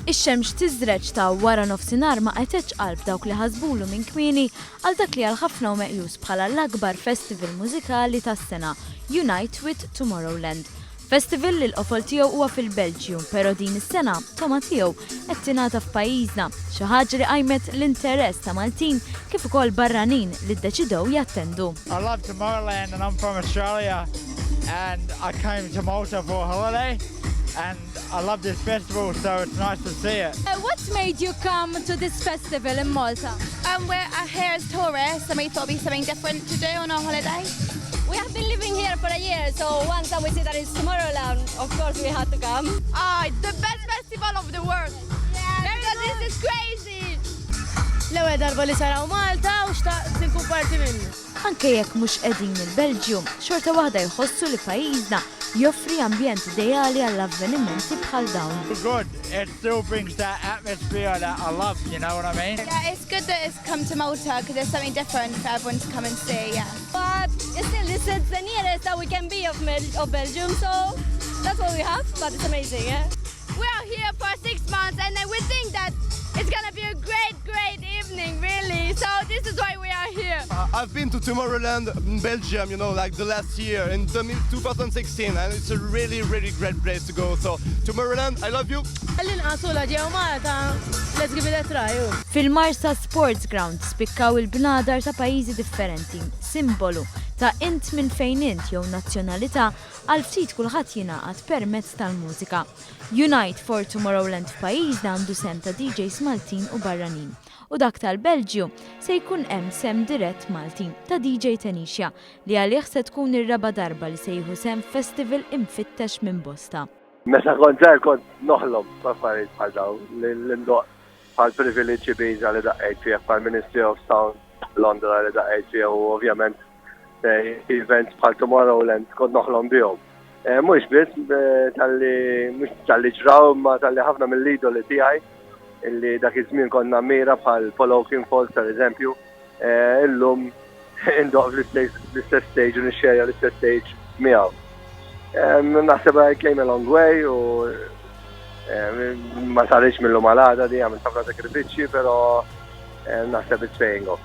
Ix-xemx tiżreġ ta' wara nofsinhar ma qedetx qalb dawk li ħasbulu minn kmieni għal dak li għal ħafna u meqjus bħala l-akbar festival mużikali tas-sena, Unite with Tomorrowland. Festival li l-qofol tiegħu huwa fil-Belġju, però din is-sena toma tiegħu qed tingħata f'pajjiżna, xi ħaġa li qajmet l-interess ta' Maltin kif ukoll barranin li ddeċidew jattendu. I love Tomorrowland and I'm from Australia and I came to Malta for a holiday and I love this festival, so it's nice to see it. What made you come to this festival in Malta? We're here as tourists and we thought it'd be something different to do on our holiday. We have been living here for a year, so once that we see that it's Tomorrowland, of course we had to come. The best festival of the world. This is crazy. L-ewwel darba li saraw Malta u xtaqt inkun parti minnu. Anke jekk mhux qegħdin mill-Belġju, xorta waħda jħossu li pajjiżna joffri ambjent ideali għall-avvenimenti bħal dawn. Good, it still brings that atmosphere that I love, you know what I mean? Yeah, it's good that it's come to Malta because there's something different for everyone to come and see, yeah. But still, this is the nearest that we can be of Belgium, so that's what we have, but it's amazing, yeah? We're here for 6 months and we think that it's going to be a great evening, really. So this is why we are here. I've been to Tomorrowland in Belgium, like the last year in 2016, and it's a really great place to go. So Tomorrowland, I love you. L-inqasu la ġew Malta, let's give it a try. Fil-Marsa Sports Ground spikkaw il-bnadar ta' pajjiżi differenti, simbolu ta' int minn fejn int jew nazzjonalità għal ftit kulħadd jingħaqad permezz tal-mużika. Unite for Tomorrowland f'pajjiżna għandu sem ta' DJs Maltin u barranin. U dak tal-Belġju se jkun hemm sem dirett Maltin ta' DJ Tanisha li għalih se tkun ir-raba' darba li se jieħu sem festival imfittex minn bosta. Meta kont żgħir kont noħlom b'affarijiet bħal dawn l-indoq bħal privileġġi Ibiza li daqqejt fih bħal Ministry of Sound Londra li daqqejt fih u ovvjament events bħal Tomorrowland kont noħlom bihom. Mhux biss tal-li ġraw ma tal-li ħafna mill-idoli tiegħi illi dak iż-żmien konna mira bħal Paul Oaken Falls tal-eżempju, illum indoq l-istess stage u nixxerja l-istess stage miegħu. Naħseb I came a long way u ma sarriċ mill-lum għal-għada di għamil ħafna sakrifiċċji, pero naħseb it's paying off.